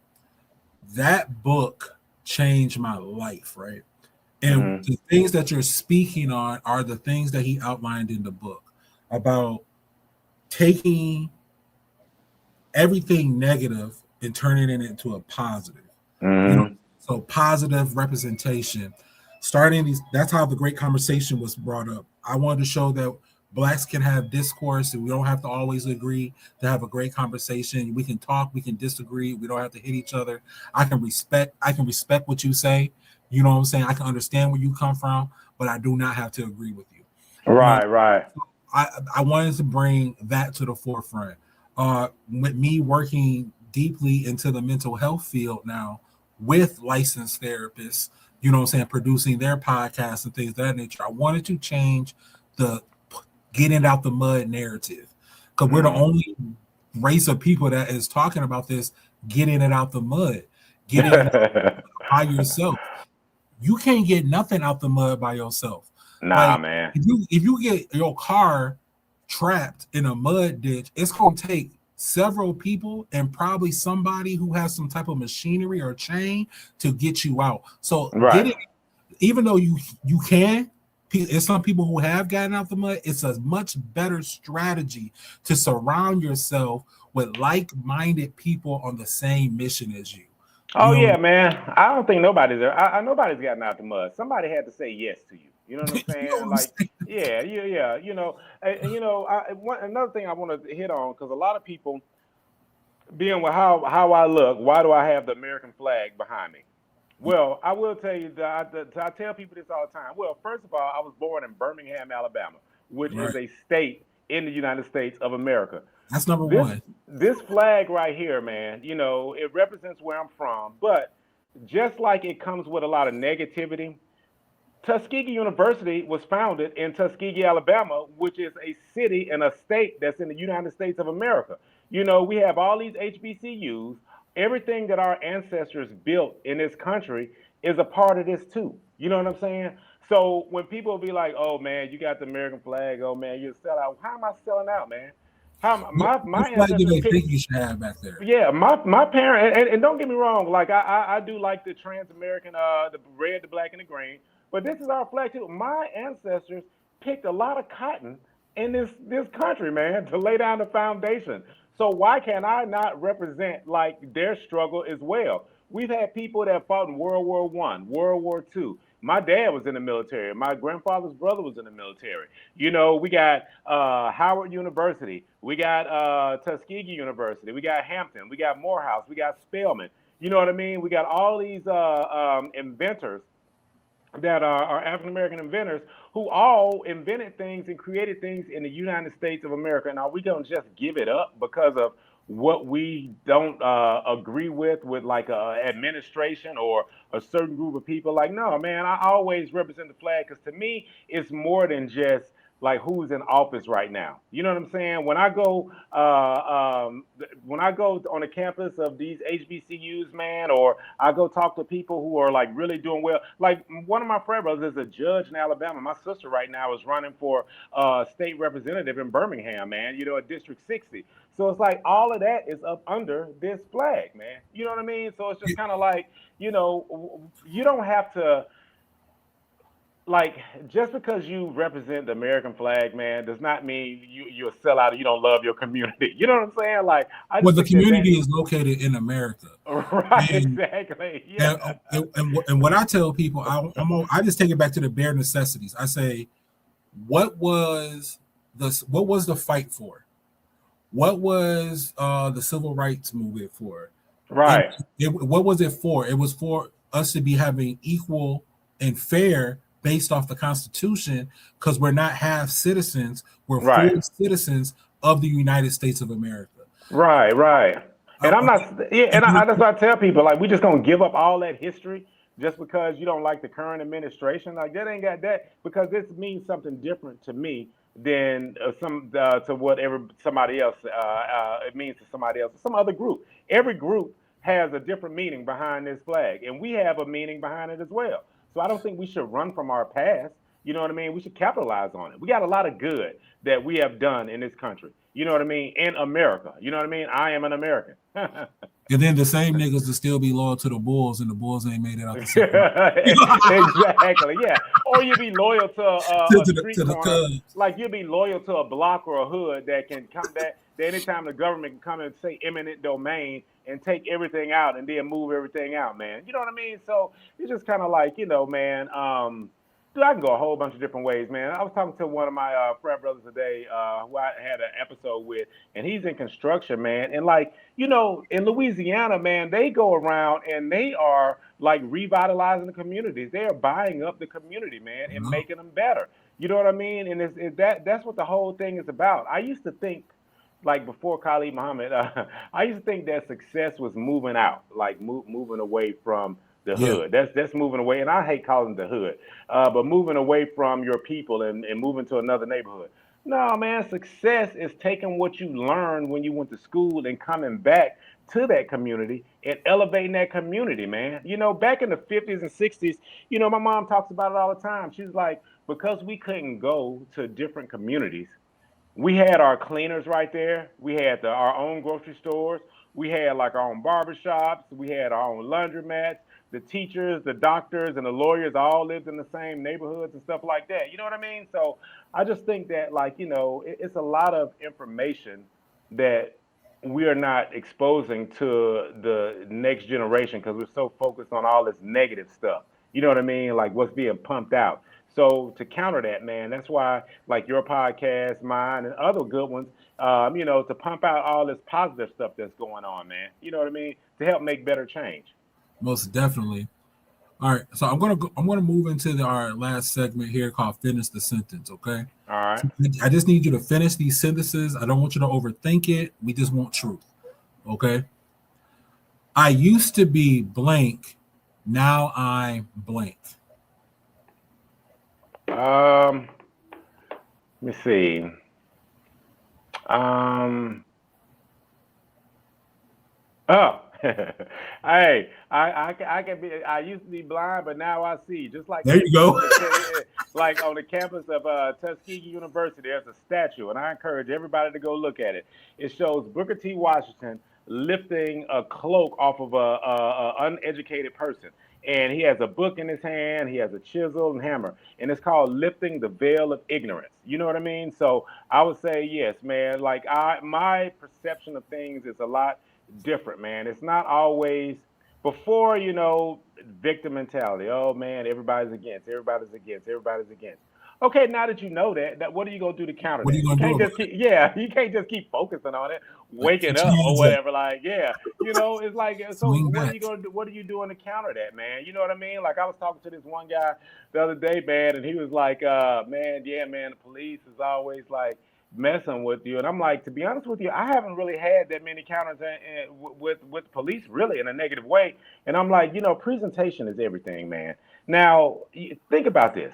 That book changed my life, right? And Mm-hmm. the things that you're speaking on are the things that he outlined in the book about taking everything negative and turning it into a positive. You know, Mm-hmm. so positive representation. Starting these, that's how the great conversation was brought up. I wanted to show that blacks can have discourse and we don't have to always agree to have a great conversation. We can talk, we can disagree, we don't have to hit each other. I can respect what you say. You know what I'm saying? I can understand where you come from, but I do not have to agree with you. You know, Right, right. I wanted to bring that to the forefront. With me working deeply into the mental health field now with licensed therapists, you know what I'm saying, producing their podcasts and things of that nature. I wanted to change the getting it out the mud narrative because we're the Mm-hmm. only race of people that is talking about this, getting it out the mud, getting it out by yourself. You can't get nothing out the mud by yourself. Nah, Like man. if you get your car trapped in a mud ditch, it's gonna take several people and probably somebody who has some type of machinery or chain to get you out. So Right. getting, even though you can, there's some people who have gotten out the mud. It's a much better strategy to surround yourself with like-minded people on the same mission as you. Oh You know, yeah, man. I don't think nobody's there. Nobody's gotten out the mud. Somebody had to say yes to you. You know what I'm you know saying? what I'm Like, saying? yeah, yeah, yeah. Another thing I want to hit on because a lot of people being with how I look. Why do I have the American flag behind me? Well, I will tell you that I tell people this all the time. Well, first of all, I was born in Birmingham, Alabama, which is Right. a state in the United States of America. That's number This one. this flag right here, man, it represents where I'm from, but just like it comes with a lot of negativity, Tuskegee University was founded in Tuskegee, Alabama, which is a city and a state that's in the United States of America. We have all these HBCUs. Everything that our ancestors built in this country is a part of this too. You know what I'm saying? So when people be like, "Oh man, you got the American flag. Oh man, you're a sellout." How am I selling out, man? How What my flag do ancestors they think picked. you should have back there? Yeah, my parent, and don't get me wrong, like I do like the trans American, the red, the black, and the green, but this is our flag too. My ancestors picked a lot of cotton in this country, man, to lay down the foundation. So why can I not represent like their struggle as well? We've had people that fought in World War I, World War II. My dad was in the military. My grandfather's brother was in the military. We got Howard University. We got Tuskegee University. We got Hampton. We got Morehouse. We got Spelman. You know what I mean? We got all these inventors that are African American inventors who all invented things and created things in the United States of America. And are we going to just give it up because of what we don't agree with like administration or a certain group of people? Like, no, man, I always represent the flag because to me, it's more than just like who's in office right now. You know what I'm saying? When I go on the campus of these HBCUs, man, or I go talk to people who are like really doing well. Like one of my frat brothers is a judge in Alabama. My sister right now is running for state representative in Birmingham, man. At District 60. So it's like all of that is up under this flag, man. You know what I mean? So it's just kind of like you don't have to like just because you represent the American flag, man, does not mean you're a sellout or you don't love your community. You know what I'm saying? Like I Well, just the think that community is located in America, right, and exactly, and yeah. and what I tell people, I just take it back to the bare necessities. I say, what was the fight for? What was the civil rights movement for? And Right, what was it for? It was for us to be having equal and fair based off the Constitution because we're not half citizens, we're right, full citizens of the United States of America. Right. And I'm not, yeah, and Okay. that's what I tell people. Like, we just gonna give up all that history just because you don't like the current administration. Like, that ain't got that, because this means something different to me than some to whatever somebody else it means to somebody else, some other group. Every group has a different meaning behind this flag, and we have a meaning behind it as well. So I don't think we should run from our past. You know what I mean? We should capitalize on it. We got a lot of good that we have done in this country. You know what I mean? In America. You know what I mean? I am an American. And then the same niggas will still be loyal to the Bulls, and the Bulls ain't made it out the second Exactly. Yeah. Or you be loyal to a street to the corner, Cubs. like you'll be loyal to a block or a hood that can come that anytime the government can come and say eminent domain and take everything out and then move everything out, man. You know what I mean? So it's just kind of like, man. Dude, I can go a whole bunch of different ways, man. I was talking to one of my frat brothers today, who I had an episode with, and he's in construction, man. And like, in Louisiana, man, they go around and they are like revitalizing the communities. They are buying up the community, man, and No. making them better. You know what I mean? And that's what the whole thing is about. I used to think, like before Khalid Muhammad, I used to think that success was moving out, like moving away from the Yeah. hood. That's moving away, and I hate calling it the hood, but moving away from your people and moving to another neighborhood. No, man, success is taking what you learned when you went to school and coming back to that community and elevating that community, man. Back in the 50s and 60s, my mom talks about it all the time. She's like, because we couldn't go to different communities, we had our cleaners right there. We had our own grocery stores. We had like our own barbershops. We had our own laundromats. The teachers, the doctors, and the lawyers all lived in the same neighborhoods and stuff like that. You know what I mean? So I just think that, like, it's a lot of information that we are not exposing to the next generation because we're so focused on all this negative stuff. You know what I mean? Like what's being pumped out. So to counter that, man, that's why like your podcast, mine, and other good ones, to pump out all this positive stuff that's going on, man. You know what I mean? To help make better change. Most definitely. All right, so I'm gonna move into our last segment here called "Finish the Sentence." Okay, All right. I just need you to finish these sentences. I don't want you to overthink it. We just want truth. Okay. I used to be blank. Now I'm blank. Let me see. Um, oh, hey, I can be. I used to be blind, but now I see. Just like There you go. like on the campus of Tuskegee University, there's a statue, and I encourage everybody to go look at it. It shows Booker T. Washington lifting a cloak off of a uneducated person, and he has a book in his hand. He has a chisel and hammer, and it's called lifting the veil of ignorance. You know what I mean? So I would say yes, man. Like my perception of things is a lot different, man. It's not always before, victim mentality. Oh man, everybody's against. Okay, now that you know that what are you gonna do to counter What are you that? You gonna do can't about just keep, yeah, you can't just keep focusing on it, it? Put waking your up or hands up. whatever. Like, yeah, it's like, so Swing what are back. you gonna do? What are you doing to counter that, man? You know what I mean? Like I was talking to this one guy the other day, man, and he was like, man, yeah, man, the police is always like messing with you. And I'm like, to be honest with you, I haven't really had that many encounters with police really in a negative way. And I'm like, presentation is everything, man. Now, think about this.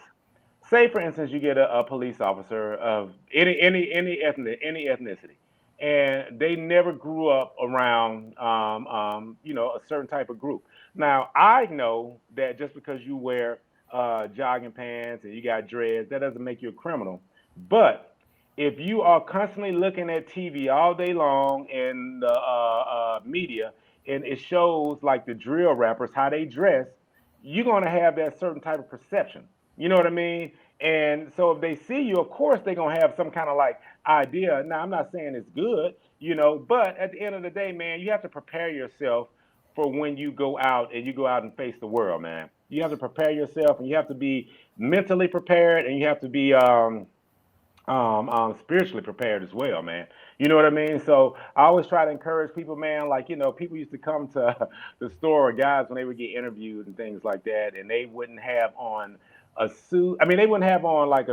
Say, for instance, you get a police officer of any ethnicity, and they never grew up around, a certain type of group. Now, I know that just because you wear jogging pants and you got dreads, that doesn't make you a criminal. But if you are constantly looking at TV all day long in the media, and it shows like the drill rappers how they dress, you're gonna have that certain type of perception. You know what I mean? And so if they see you, of course they're gonna have some kind of like idea. Now I'm not saying it's good, but at the end of the day, man, you have to prepare yourself for when you go out and you go out and face the world, man. You have to prepare yourself, and you have to be mentally prepared, and you have to be spiritually prepared as well, man. You know what I mean? So I always try to encourage people, man. Like, people used to come to the store, or guys, when they would get interviewed and things like that, and they wouldn't have on a suit. I mean, they wouldn't have on like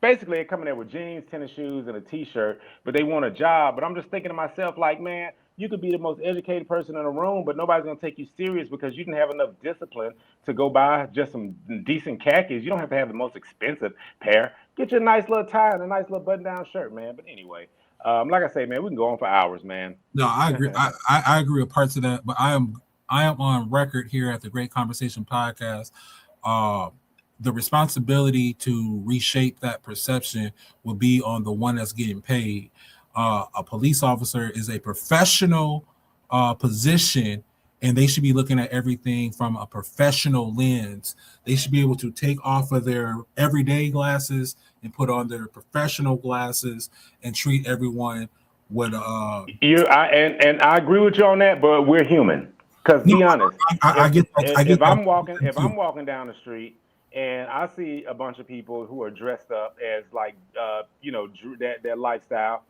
basically they're coming there with jeans, tennis shoes, and a t-shirt, but they want a job. But I'm just thinking to myself, like, man, you could be the most educated person in the room, but nobody's gonna take you serious because you didn't have enough discipline to go buy just some decent khakis. You don't have to have the most expensive pair. Get you a nice little tie and a nice little button-down shirt, man. But anyway, like I say, man, we can go on for hours, man. No, I agree. I agree with parts of that, but I am on record here at the Great Conversation Podcast. Uh, the responsibility to reshape that perception will be on the one that's getting paid. A police officer is a professional position, and they should be looking at everything from a professional lens. They should be able to take off of their everyday glasses and put on their professional glasses and treat everyone with and I agree with you on that, but we're human. Cause no, be honest, I get that. I get if that I'm walking down the street and I see a bunch of people who are dressed up as like that lifestyle,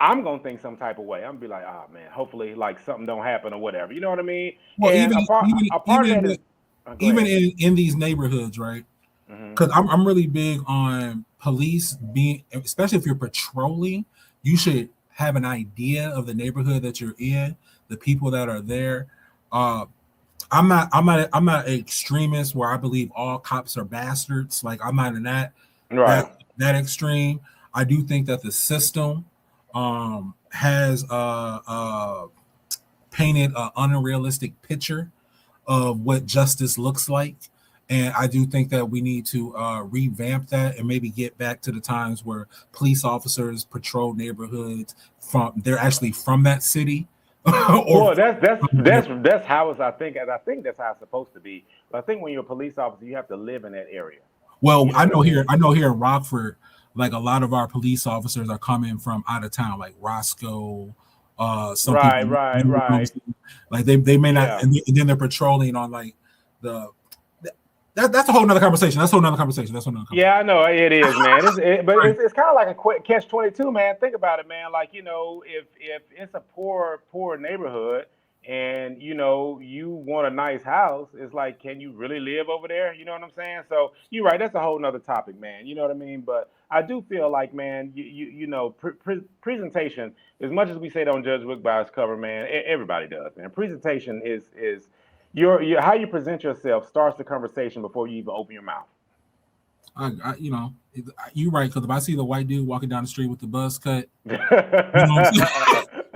I'm gonna think some type of way. I'm gonna be like, oh man, hopefully like something don't happen or whatever. You know what I mean? well, And a part of even that is even in these neighborhoods, right? Because I'm really big on police being, especially if you're patrolling, you should have an idea of the neighborhood that you're in, the people that are there. I'm not an extremist where I believe all cops are bastards. Like I'm not in that extreme. I do think that the system has painted an unrealistic picture of what justice looks like. And I do think that we need to revamp that and maybe get back to the times where police officers patrol neighborhoods they're actually from that city. Well, that's how it's. I think that's how it's supposed to be. But I think when you're a police officer, you have to live in that area. Well, you know I know here in Rockford, like a lot of our police officers are coming from out of town, like Roscoe. Some people, right. Like they may not, and then they're patrolling on like the. That's a whole nother conversation. Yeah, I know it is, man. It's kind of like a catch-22, man. Think about it, man. Like if it's a poor neighborhood, and you want a nice house, it's like, can you really live over there? You know what I'm saying? So you're right. That's a whole nother topic, man. You know what I mean? But I do feel like, man, presentation. As much as we say don't judge a book by its cover, man, everybody does, man. Presentation is your how you present yourself starts the conversation before you even open your mouth. You're right, because if I see the white dude walking down the street with the buzz cut, or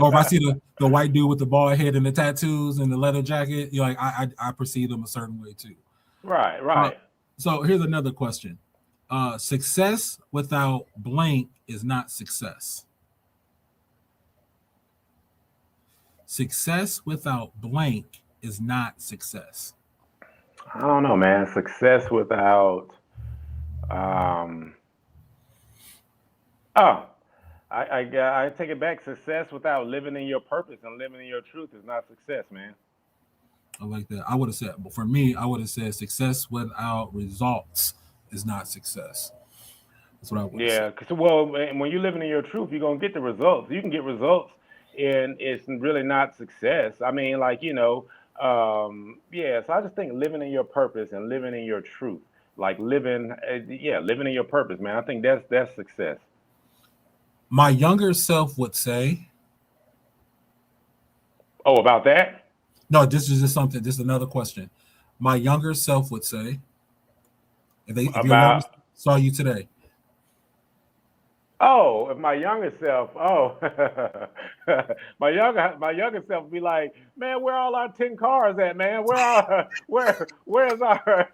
if I see the white dude with the bald head and the tattoos and the leather jacket, you're like, I perceive them a certain way too. Right. So here's another question. Success without blank is not success. Success without blank is not success. I don't know, man. Success without I take it back. Success without living in your purpose and living in your truth is not success, man. I like that. I would have said, but for me, I would have said success without results is not success. That's what I would say. Yeah, because when you're living in your truth, you're gonna get the results. You can get results, and it's really not success. I mean, like yeah. So I just think living in your purpose and living in your truth, like living in your purpose, man. I think that's success. My younger self would say. Oh, about that? No, this is just something. This is another question. My younger self would say, if your younger saw you today. Oh, if my younger self, my younger self would be like, man, where all our 10 cars at, man? Where's our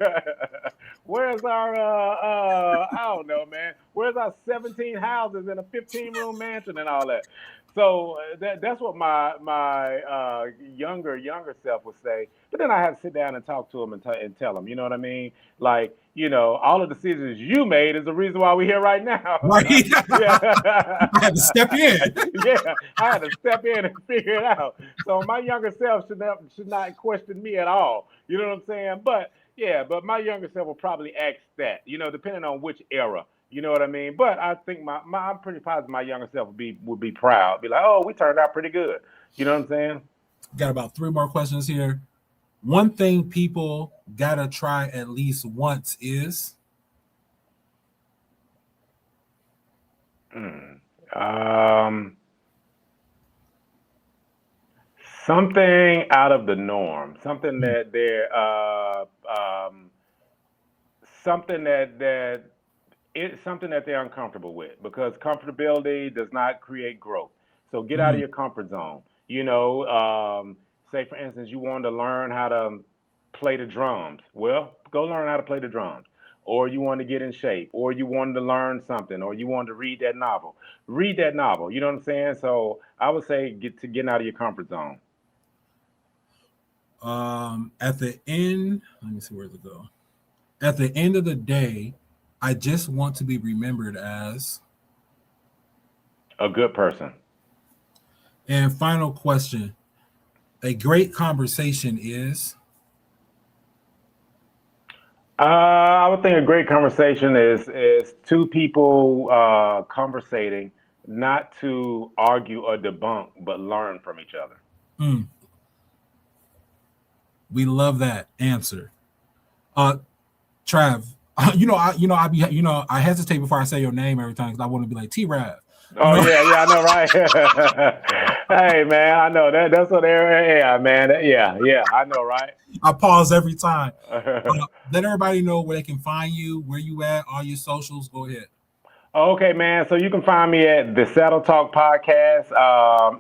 I don't know, man. Where's our 17 houses and a 15-room mansion and all that? So that's what my younger self would say. But then I had to sit down and talk to him and tell him, you know what I mean? Like, all the decisions you made is the reason why we're here right now. Right. I had to step in. Yeah, I had to step in and figure it out. So my younger self should not question me at all. You know what I'm saying? But but my younger self will probably ask that, depending on which era. You know what I mean? But I think I'm pretty positive my younger self would be proud. Be like, oh, we turned out pretty good. You know what I'm saying? Got about 3 more questions here. One thing people gotta try at least once is. Something out of the norm, something Mm, that they're something that it's something that they're uncomfortable with, because comfortability does not create growth. So get out of mm. your comfort zone. Say for instance, you want to learn how to play the drums. Well, go learn how to play the drums. Or you want to get in shape, or you wanted to learn something, or you wanted to read that novel. Read that novel. You know what I'm saying? So I would say getting out of your comfort zone. At the end, let me see where to go. At the end of the day, I just want to be remembered as. A good person. And final question: a great conversation is. I would think a great conversation is two people conversating, not to argue or debunk, but learn from each other. Mm, we love that answer. Uh, Trav, I hesitate before I say your name every time because I want to be like T-Rav. You Oh know, yeah, yeah, I know, right? Hey man, I know that's what they're. Yeah, man. Yeah, I know, right? I pause every time. Let everybody know where they can find you, where you at, all your socials. Go ahead. Okay, man. So you can find me at the SaddleTalk podcast,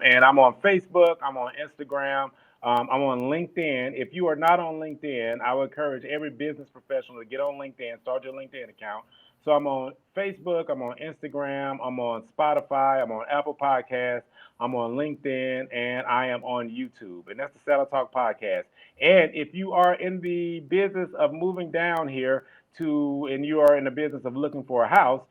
and I'm on Facebook. I'm on Instagram. I'm on LinkedIn. If you are not on LinkedIn, I would encourage every business professional to get on LinkedIn. Start your LinkedIn account. So I'm on Facebook. I'm on Instagram. I'm on Spotify. I'm on Apple Podcasts. I'm on LinkedIn, and I am on YouTube. And that's the SaddleTalk podcast. And if you are in the business of moving down here and you are in the business of looking for a house,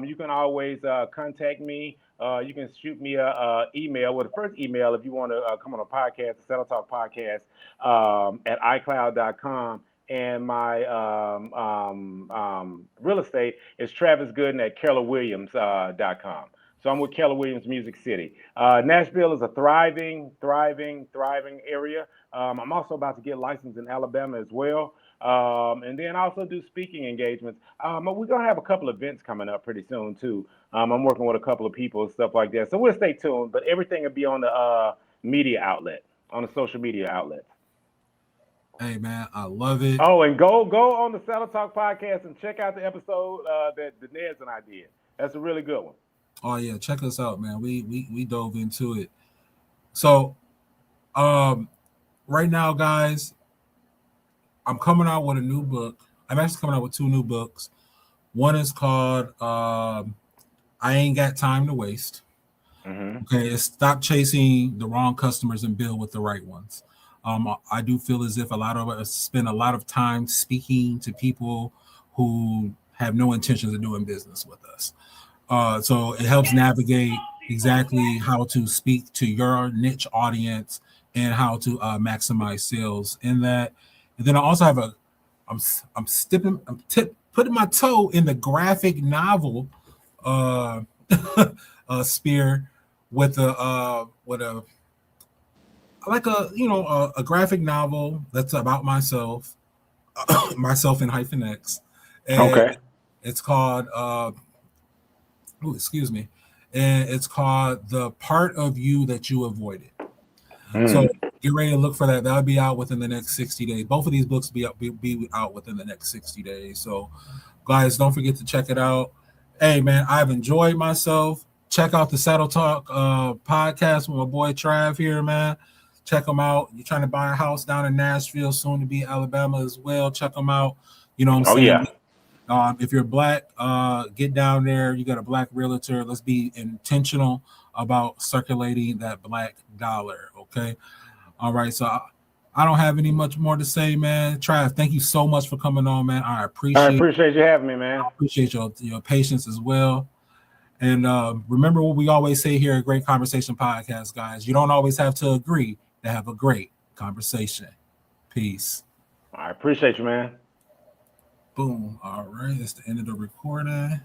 you can always contact me. You can shoot me a email. Well, the first email, if you want to come on a podcast, the Settle Talk podcast, at iCloud.com. And my real estate is Travis Gooden at KellerWilliams.com. So I'm with Keller Williams Music City. Nashville is a thriving area. I'm also about to get licensed in Alabama as well. And then I also do speaking engagements. We're gonna have a couple of events coming up pretty soon too. I'm working with a couple of people and stuff like that. So we'll stay tuned. But everything will be on the media outlet, on the social media outlets. Hey man, I love it. Oh, and go on the Saddle Talk podcast and check out the episode that the Neds and I did. That's a really good one. Oh yeah, check us out, man. We dove into it. So um right now, guys, I'm coming out with a new book. I'm actually coming out with two new books. One is called I Ain't Got Time to Waste. Mm-hmm. Okay, it's stop chasing the wrong customers and build with the right ones. I do feel as if a lot of us spend a lot of time speaking to people who have no intentions of doing business with us. So it helps navigate exactly how to speak to your niche audience and how to maximize sales in that. And then I also have I'm putting my toe in the graphic novel uh, spear with a like a graphic novel that's about myself, myself in HyphenX, and Okay. it's called excuse me, and it's called The Part of You That You Avoided. So Mm. get ready to look for that. That'll be out within the next 60 days. Both of these books be out within the next 60 days. So guys, don't forget to check it out. Hey man, I've enjoyed myself. Check out the Saddle Talk podcast with my boy Trav here, man. Check them out. You're trying to buy a house down in Nashville, soon to be Alabama as well. Check them out. You know what I'm Oh saying? yeah. If you're black, get down there. You got a black realtor. Let's be intentional about circulating that black dollar. Okay. All right. So I don't have any much more to say, man. Trav, thank you so much for coming on, man. I I appreciate appreciate you having me, man. your patience as well. And remember what we always say here at Great Conversation Podcast, guys. You don't always have to agree to have a great conversation. Peace. I appreciate you, man. Boom. All right. That's the end of the recording.